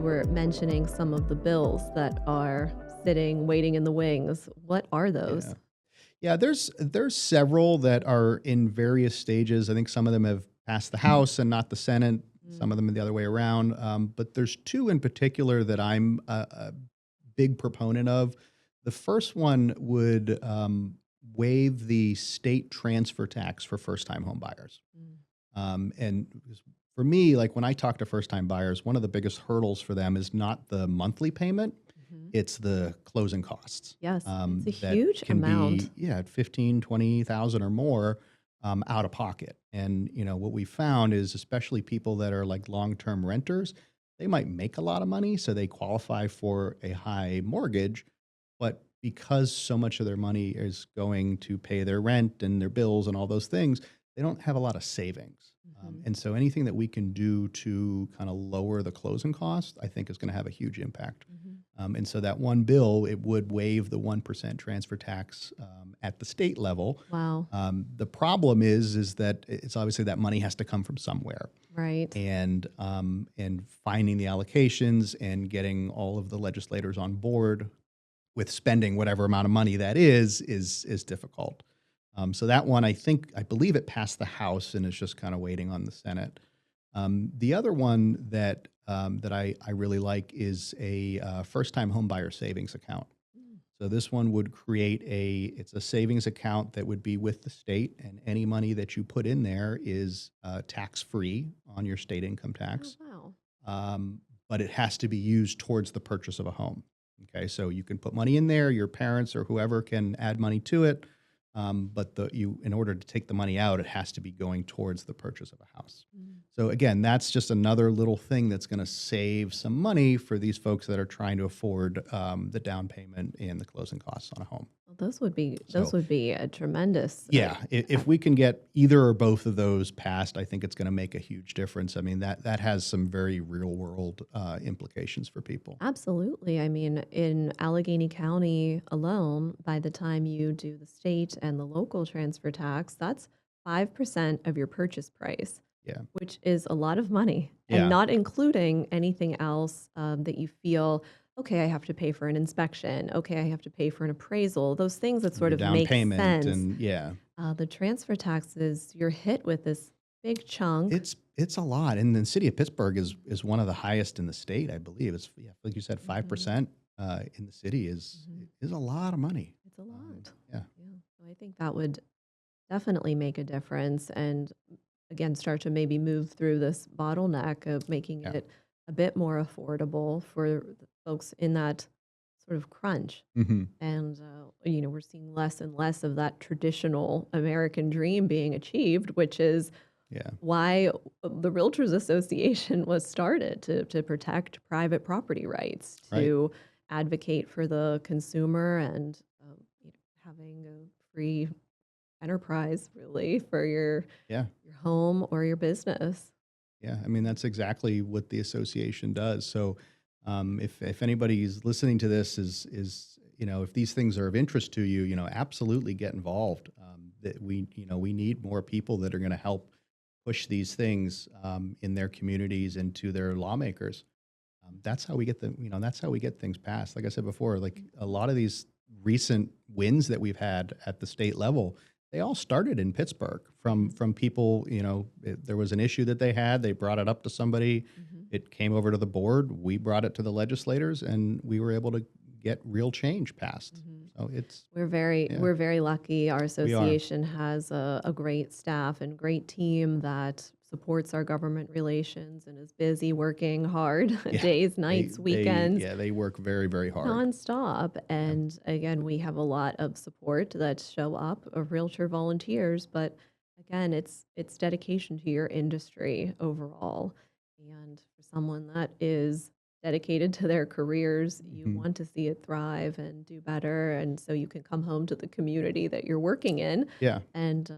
were mentioning some of the bills that are sitting, waiting in the wings. What are Yeah. those? Yeah, there's several that are in various stages. I think some of them have passed the House and not the Senate. Some Mm, of them the other way around. But there's two in particular that I'm a big proponent of. The first one would waive the state transfer tax for first-time home buyers. mm, And for me, like when I talk to first-time buyers, one of the biggest hurdles for them is not the monthly payment, mhm. it's the closing costs, Yes, it's a that huge can amount. be, yeah, 15, 20,000 or more, out of pocket. And, what we found is especially people that are like long-term renters, they might make a lot of money, so they qualify for a high mortgage, but because so much of their money is going to pay their rent and their bills and all those things, they don't have a lot of savings. Mhm, And so anything that we can do to kind of lower the closing cost, I think is going to have a huge impact. mhm. And so that one bill, it would waive the 1% transfer tax at the state level. Wow, The problem is that it's obviously that money has to come from somewhere, right. and finding the allocations and getting all of the legislators on board with spending whatever amount of money that is difficult. So that one, I believe it passed the House and is just kind of waiting on the Senate. The other one that I really like is a first-time homebuyer savings account. Mm, So this one would create it's a savings account that would be with the state, and any money that you put in there is tax-free on your state income oh, tax. wow. um, but it has to be used towards the purchase of a home. Okay, so you can put money in there. Your parents or whoever can add money to it, but in order to take the money out, it has to be going towards the purchase of a house. Mm. So again, that's just another little thing that's going to save some money for these folks that are trying to afford the down payment and the closing costs on a home. Well, those So would be a tremendous. yeah, if we can get either or both of those passed, I think it's going to make a huge difference. I mean, that has some very real world implications for people. Absolutely. I mean, in Allegheny County alone, by the time you do the state and the local transfer tax, that's 5% of your purchase price, Yeah, which is a lot of money, and yeah, not including anything else that you feel, okay, I have to pay for an inspection. Okay, I have to pay for an appraisal. Those things that sort your of down make payment, sense. and yeah, The transfer taxes, you're hit with this big chunk. it's a lot. And the city of Pittsburgh is one of the highest in the state, I believe. It's, yeah, like you said, five Mhm, percent in the city mhm. is a lot of money. It's a lot. Yeah, Yeah. So I think that would definitely make a difference and again start to maybe move through this bottleneck of making yeah. it a bit more affordable for the folks in that sort of crunch. Hmm. And we're seeing less and less of that traditional American dream being achieved, which is Yeah, why the Realtors Association was started to protect private property rights, right. to advocate for the consumer and having a free enterprise really for Yeah. your home or your business. Yeah, I mean that's exactly what the association does. So, if anybody's listening to this is if these things are of interest to you, absolutely get involved. That we need more people that are going to help push these things in their communities and to their lawmakers. That's how we get that's how we get things passed. Like I said before, like a lot of these recent wins that we've had at the state level, they all started in Pittsburgh Mhm, from people. There was an issue that they had. They brought it up to somebody. mhm, It came over to the board. We brought it to the legislators, and we were able to get real change passed. mhm. So it's yeah, We're very lucky. Our we are. association has a great staff and great team that supports our government relations and is busy working hard Yeah, days, nights, weekends, they work very, very hard. nonstop. Yeah. And again, we have a lot of support that show up of realtor volunteers, but again, it's dedication to your industry overall. And for someone that is dedicated to their careers, you Mhm. want to see it thrive and do better. And so you can come home to the community that you're working in Yeah. and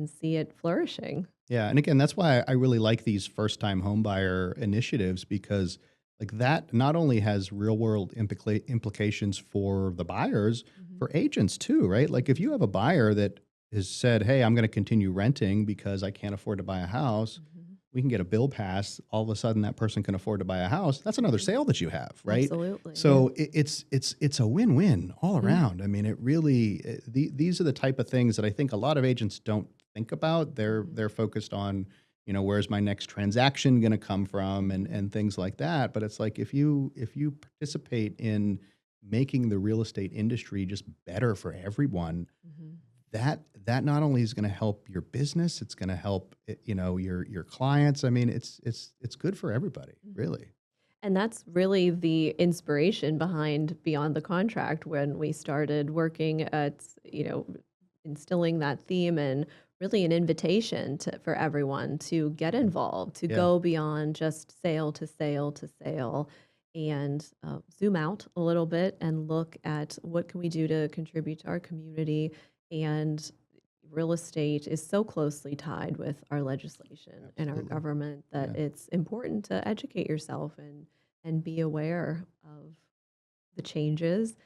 see it flourishing. Yeah, and again, that's why I really like these first-time homebuyer initiatives because, like, that not only has real-world implications for the buyers, Mhm, for agents too, right? Like, if you have a buyer that has said, "Hey, I'm going to continue renting because I can't afford to buy a house," mhm, we can get a bill passed. All of a sudden, that person can afford to buy a house. That's another sale that you have, right? Absolutely. So it's a win-win all Mhm. around. I mean, it really these are the type of things that I think a lot of agents don't think about. They're focused on, where's my next transaction going to come from, and things like that. But it's like if you participate in making the real estate industry just better for everyone, Mhm. that not only is going to help your business, it's going to help your clients. I mean, it's good for everybody, Mhm. really. And that's really the inspiration behind Beyond the Contract when we started working at, instilling that theme and really an invitation for everyone to get involved, to Yeah, go beyond just sale to sale to sale and zoom out a little bit and look at what can we do to contribute to our community. And real estate is so closely tied with our legislation and our absolutely. government that Yeah. it's important to educate yourself and be aware of the changes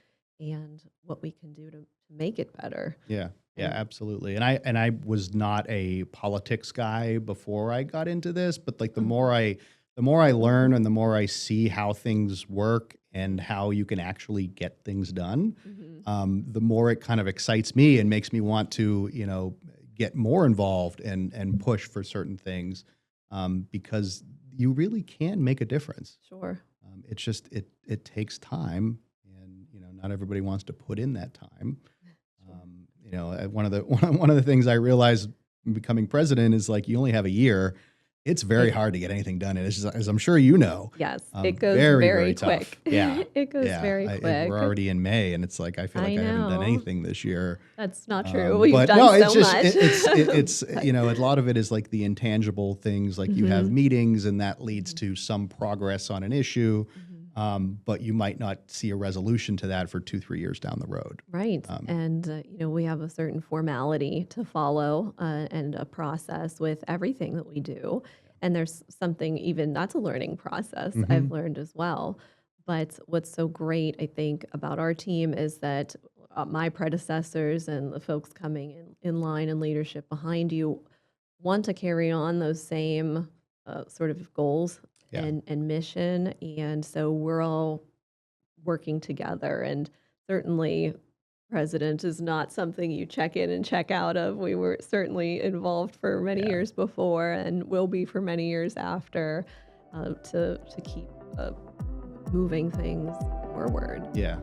and what we can do to make it better. Yeah. Yeah, And absolutely. And I was not a politics guy before I got into this, but like the Mhm. more I learn and the more I see how things work and how you can actually get things done, Mhm. the more it kind of excites me and makes me want to, get more involved and push for certain things, because you really can make a difference. Sure. It's just it takes time, and not everybody wants to put in that time. Sure. One of the one of the things I realized becoming president is like you only have a year. It's very It, hard to get anything done, and as I'm sure you know, yes, it goes very very very quick. tough. Yeah, It goes yeah. very We're quick. already in May, and it's like I feel I like I haven't done know. anything this year. That's not true. Well, you've But done no, it's so just much. it's But a lot of it is like the intangible things, like you have mhm. meetings, and that leads Mhm. to some progress on an issue, Mhm. but you might not see a resolution to that for 2-3 years down the road. Right. Um, And, we have a certain formality to follow and a process with everything that we do. And there's something even that's a learning process I've mhm. learned as well. But what's so great, I think, about our team is that my predecessors and the folks coming in line and leadership behind you want to carry on those same sort of goals Yeah. and mission. And so we're all working together. And certainly, president is not something you check in and check out of. We were certainly involved for many Yeah. years before and will be for many years after to keep moving things forward. Yeah.